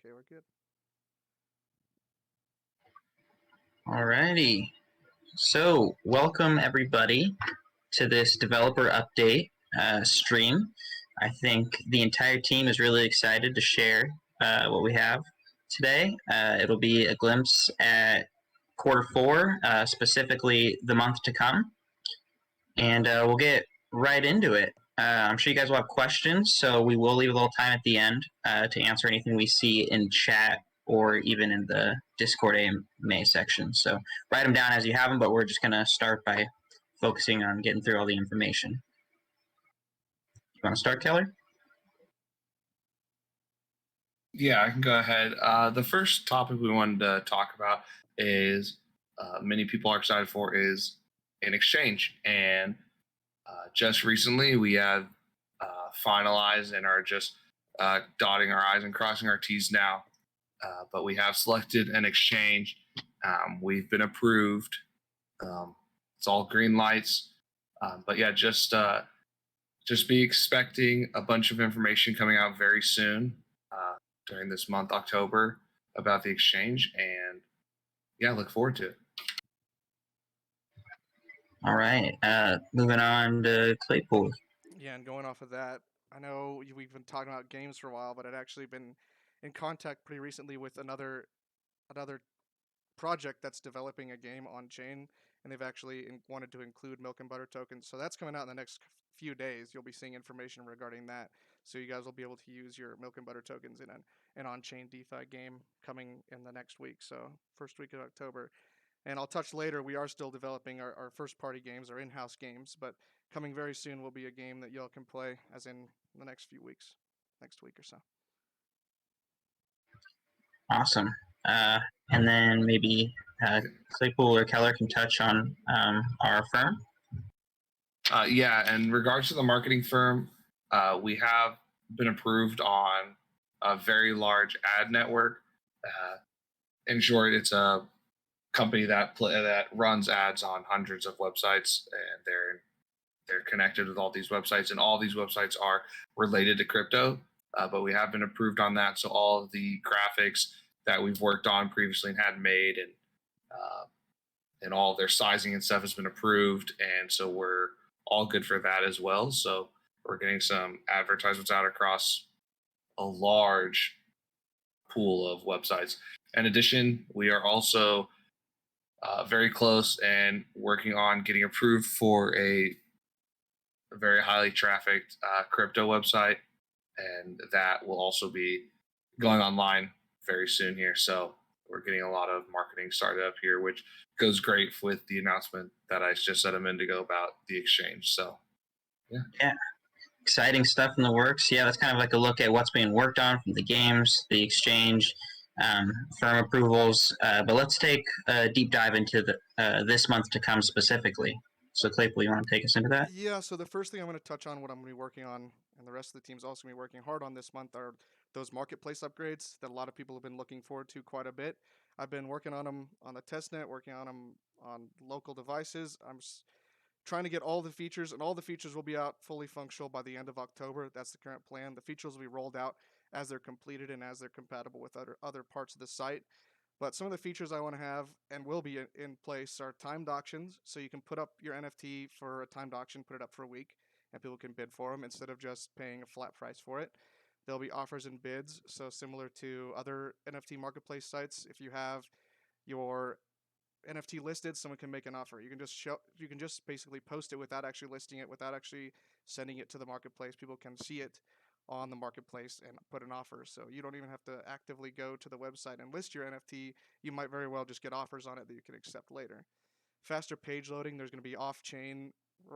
Okay, we're good. Alrighty. So, welcome everybody to this developer update stream. I think the entire team is really excited to share what we have today. It'll be a glimpse at quarter four, specifically the month to come, and we'll get right into it. I'm sure you guys will have questions, so we will leave a little time at the end to answer anything we see in chat or even in the Discord AMA section. So write them down as you have them, but we're just going to start by focusing on getting through all the information. You want to start, Keller? Yeah, I can go ahead. The first topic we wanted to talk about is many people are excited for is an exchange. And just recently we have finalized and are just dotting our I's and crossing our T's now. But we have selected an exchange. We've been approved. It's all green lights. But yeah, just be expecting a bunch of information coming out very soon during this month, October, about the exchange. And yeah, look forward to it. All right. Moving on to Claypool. Yeah, and going off of that, I know we've been talking about games for a while, but I'd actually been in contact pretty recently with another project that's developing a game on chain, and they've actually wanted to include milk and butter tokens. So that's coming out in the next few days. You'll be seeing information regarding that. So you guys will be able to use your milk and butter tokens in an on-chain DeFi game coming in the next week. So first week of October. And I'll touch later, we are still developing our first party games, our in-house games, but coming very soon will be a game that y'all can play as in the next few weeks, next week or so. Awesome. And then maybe Claypool or Keller can touch on our firm. Yeah, in regards to the marketing firm, we have been approved on a very large ad network. In short, it's a company that runs ads on hundreds of websites, and they're connected with all these websites, and all these websites are related to crypto. But we have been approved on that, so all of the graphics that we've worked on previously and had made, and all their sizing and stuff has been approved, and so we're all good for that as well. So we're getting some advertisements out across a large pool of websites. In addition, we are also very close and working on getting approved for a very highly trafficked crypto website, and that will also be going online very soon here. So we're getting a lot of marketing started up here, which goes great with the announcement that I just said a minute ago about the exchange. So yeah. Exciting stuff in the works. Yeah, that's kind of like a look at what's being worked on from the games, the exchange, firm approvals. But let's take a deep dive into this month to come specifically. So Claypool, you want to take us into that? Yeah, so the first thing I'm going to touch on, what I'm going to be working on, and the rest of the team's also going to be working hard on this month, are those marketplace upgrades that a lot of people have been looking forward to quite a bit. I've been working on them on the testnet, working on them on local devices. I'm trying to get all the features, and all the features will be out fully functional by the end of October. That's the current plan. The features will be rolled out as they're completed and as they're compatible with other parts of the site. But some of the features I want to have and will be in place are timed auctions. So you can put up your NFT for a timed auction, put it up for a week, and people can bid for them instead of just paying a flat price for it. There'll be offers and bids. So similar to other NFT marketplace sites, if you have your NFT listed, someone can make an offer. You can just basically post it without actually listing it, without actually sending it to the marketplace. People can see it on the marketplace and put an offer. So you don't even have to actively go to the website and list your NFT. You might very well just get offers on it that you can accept later. Faster page loading. There's going to be off-chain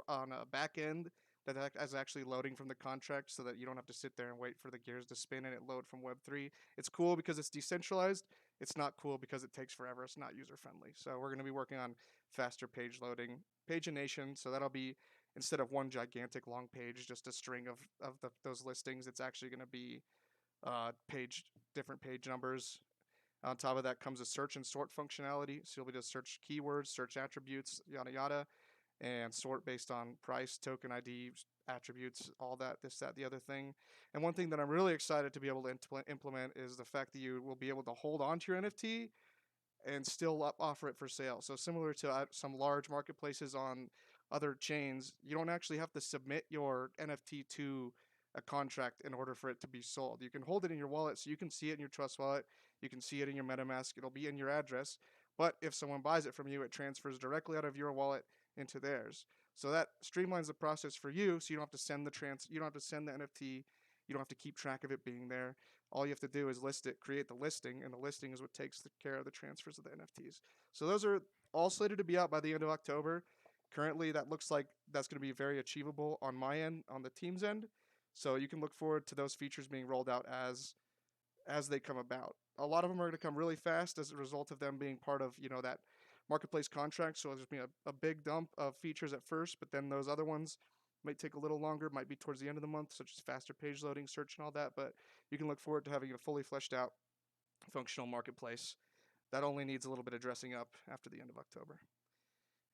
on a back end that is actually loading from the contract, so that you don't have to sit there and wait for the gears to spin and it load from Web3. It's cool because it's decentralized. It's not cool because it takes forever. It's not user friendly. So we're going to be working on faster page loading, pagination. So that'll be, instead of one gigantic long page, just a string of those listings. It's actually going to be different page numbers. On top of that comes a search and sort functionality. So you'll be able to search keywords, search attributes, yada yada. and sort based on price, token ID, attributes, all that, this, that, the other thing. And one thing that I'm really excited to be able to implement is the fact that you will be able to hold on to your NFT and still offer it for sale. So similar to some large marketplaces on other chains, you don't actually have to submit your NFT to a contract in order for it to be sold. You can hold it in your wallet, so you can see it in your Trust wallet, you can see it in your MetaMask, it'll be in your address. But if someone buys it from you, it transfers directly out of your wallet into theirs. So that streamlines the process for you, so you don't have to send you don't have to send the NFT, you don't have to keep track of it being there. All you have to do is list it, create the listing, and the listing is what takes care of the transfers of the NFTs. So those are all slated to be out by the end of October. Currently, that looks like that's going to be very achievable on my end, on the team's end. So you can look forward to those features being rolled out as they come about. A lot of them are going to come really fast as a result of them being part of that marketplace contract. So there's going to be a big dump of features at first, but then those other ones might take a little longer, might be towards the end of the month, such as faster page loading, search, and all that. But you can look forward to having a fully fleshed out functional marketplace that only needs a little bit of dressing up after the end of October.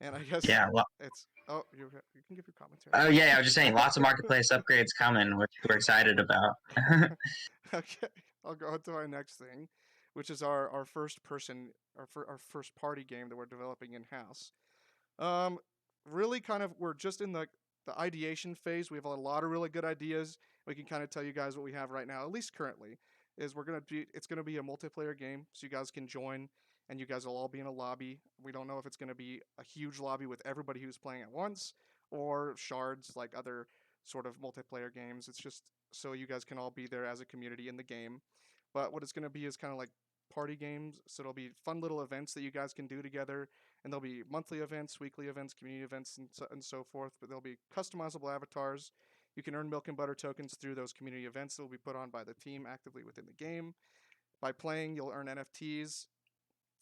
And I guess Yeah. it's you can give your commentary. Oh yeah, I was just saying, lots of marketplace upgrades coming, which we're excited about. Okay, I'll go on to our next thing, which is our first person, our first party game that we're developing in house. Um, Really, kind of, we're just in the ideation phase. We have a lot of really good ideas. We can kind of tell you guys what we have right now, at least currently. It's gonna be a multiplayer game, so you guys can join, and you guys will all be in a lobby. We don't know if it's gonna be a huge lobby with everybody who's playing at once, or shards like other sort of multiplayer games. It's just so you guys can all be there as a community in the game. But what it's gonna be is kind of like party games. So it'll be fun little events that you guys can do together, and there'll be monthly events, weekly events, community events, and so forth. But there'll be customizable avatars. You can earn milk and butter tokens through those community events that will be put on by the team actively within the game. By playing, you'll earn NFTs.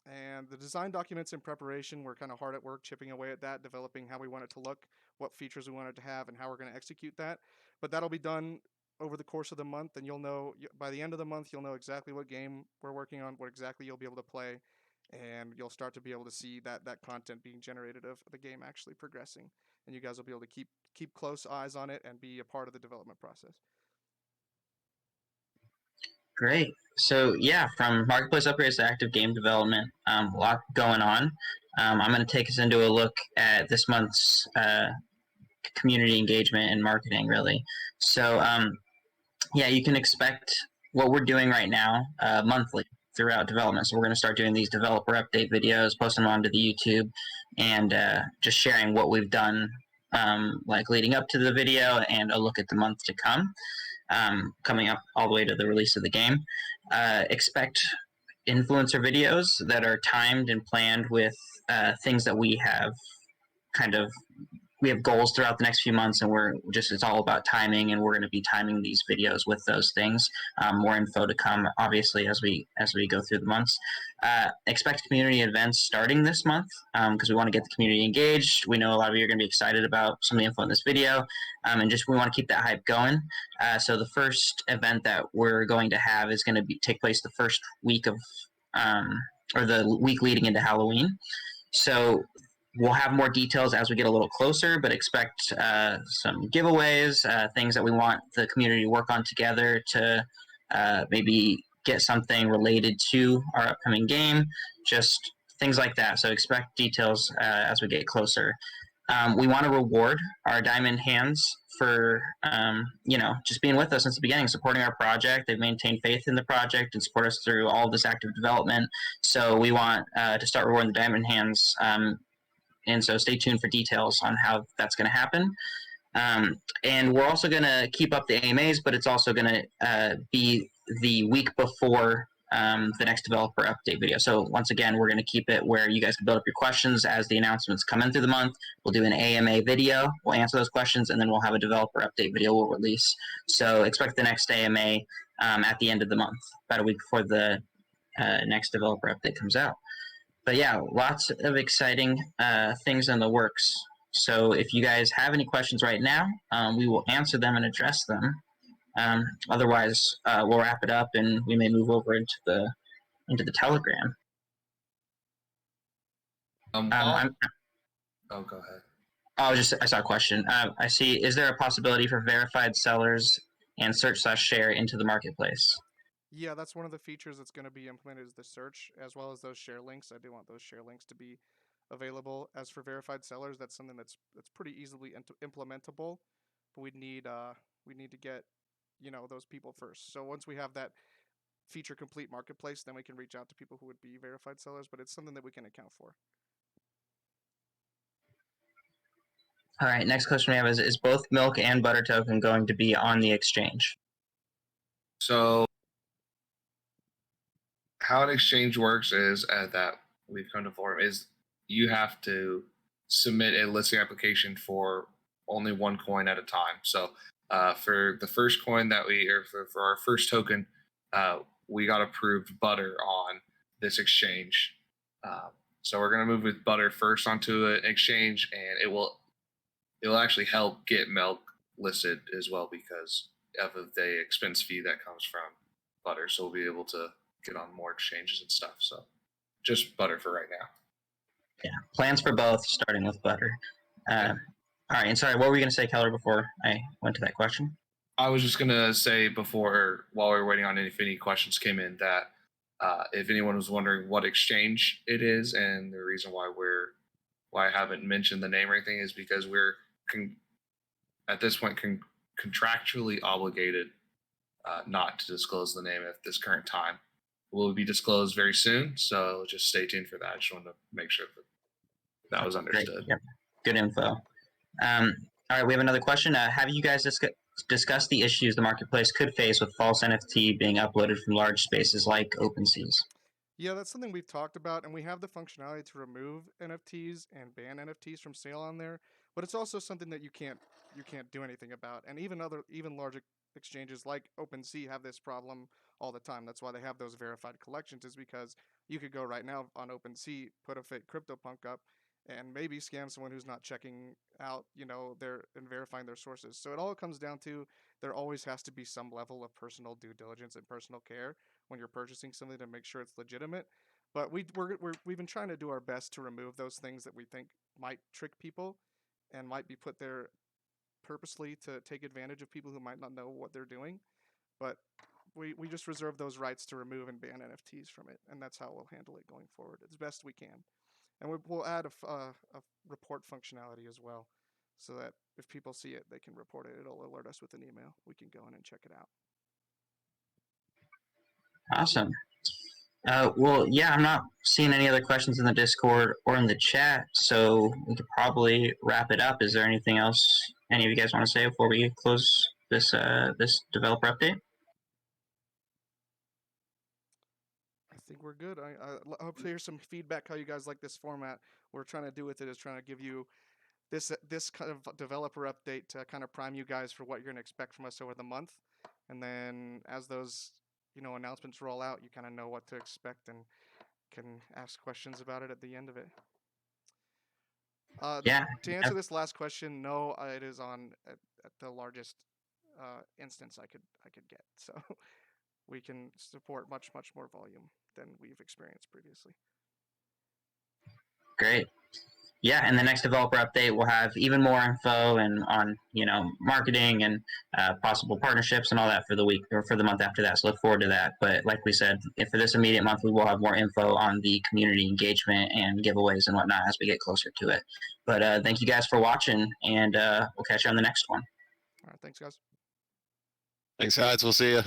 And the design documents in preparation, we're kind of hard at work chipping away at that, developing how we want it to look, what features we want it to have, and how we're going to execute that. But that'll be done over the course of the month, and you'll know by the end of the month, you'll know exactly what game we're working on, what exactly you'll be able to play, and you'll start to be able to see that content being generated of the game actually progressing, and you guys will be able to keep close eyes on it and be a part of the development process. Great. So yeah, from marketplace upgrades to active game development, a lot going on. I'm going to take us into a look at this month's community engagement and marketing, really. So yeah, you can expect what we're doing right now monthly throughout development. So we're going to start doing these developer update videos, posting them onto the YouTube, and just sharing what we've done, like leading up to the video, and a look at the month to come, coming up all the way to the release of the game. Expect influencer videos that are timed and planned with things that we have kind of we have goals throughout the next few months, and it's all about timing, and we're going to be timing these videos with those things. More info to come, obviously, as we go through the months. Expect community events starting this month, because we want to get the community engaged. We know a lot of you are going to be excited about some of the info in this video, and just we want to keep that hype going. So the first event that we're going to have is going to take place the first week of or the week leading into Halloween. So we'll have more details as we get a little closer, but expect some giveaways, things that we want the community to work on together to maybe get something related to our upcoming game, just things like that. So expect details as we get closer. We want to reward our diamond hands for just being with us since the beginning, supporting our project. They've maintained faith in the project and support us through all of this active development. So we want to start rewarding the diamond hands. And so stay tuned for details on how that's going to happen. And we're also going to keep up the AMAs, but it's also going to be the week before the next developer update video. So once again, we're going to keep it where you guys can build up your questions as the announcements come in through the month. We'll do an AMA video. We'll answer those questions, and then we'll have a developer update video we'll release. So expect the next AMA at the end of the month, about a week before the next developer update comes out. But yeah, lots of exciting things in the works. So if you guys have any questions right now, we will answer them and address them. Otherwise, we'll wrap it up, and we may move over into the Telegram. Oh, go ahead. I saw a question. I see. Is there a possibility for verified sellers and search/share into the marketplace? Yeah, that's one of the features that's going to be implemented is the search as well as those share links. I do want those share links to be available. As for verified sellers, that's something that's pretty easily implementable, but we need to get those people first. So once we have that feature complete marketplace, then we can reach out to people who would be verified sellers. But it's something that we can account for. All right. Next question we have is both milk and butter token going to be on the exchange? So how an exchange works is that we've come to form is you have to submit a listing application for only one coin at a time. So for the first coin that for our first token, we got approved butter on this exchange. So we're going to move with butter first onto an exchange, and it'll actually help get milk listed as well because of the expense fee that comes from butter. So we'll be able to get on more exchanges and stuff. So just butter for right now. Yeah, plans for both, starting with butter. Yeah. All right, and sorry, what were you going to say, Keller, before I went to that question? I was just going to say before, while we were waiting on if any questions came in, that if anyone was wondering what exchange it is and the reason why I haven't mentioned the name or anything is because we're at this point contractually obligated not to disclose the name at this current time. Will be disclosed very soon, so just stay tuned for that. I just wanted to make sure that was understood. Great. Yep. Good info. All right, we have another question. Have you guys discussed the issues the marketplace could face with false NFT being uploaded from large spaces like OpenSeas? Yeah, that's something we've talked about, and we have the functionality to remove NFTs and ban NFTs from sale on there. But it's also something that you can't do anything about. And even large exchanges like OpenSea have this problem all the time. That's why they have those verified collections, is because you could go right now on OpenSea, put a fake CryptoPunk up, and maybe scam someone who's not checking out, and verifying their sources. So it all comes down to there always has to be some level of personal due diligence and personal care when you're purchasing something to make sure it's legitimate. But we've been trying to do our best to remove those things that we think might trick people and might be put there purposely to take advantage of people who might not know what they're doing. But we just reserve those rights to remove and ban NFTs from it, and that's how we'll handle it going forward as best we can. And we'll add a report functionality as well, so that if people see it, they can report it. It'll alert us with an email. We can go in and check it out. Awesome. Well, yeah, I'm not seeing any other questions in the Discord or in the chat, so we could probably wrap it up. Is there anything else any of you guys want to say before we close this this developer update? I think we're good. I hope to hear some feedback how you guys like this format. What we're trying to do with it is trying to give you this kind of developer update to kind of prime you guys for what you're going to expect from us over the month. And then as those announcements roll out, you kind of know what to expect and can ask questions about it at the end of it. Yeah. To answer this last question, no, it is on at the largest instance I could get. So we can support much more volume than we've experienced previously. Great. Yeah, and the next developer update will have even more info and on marketing and possible partnerships and all that for the week or for the month after that. So look forward to that. But like we said, for this immediate month, we will have more info on the community engagement and giveaways and whatnot as we get closer to it. But thank you guys for watching, and we'll catch you on the next one. All right, thanks guys. Thanks guys. We'll see you.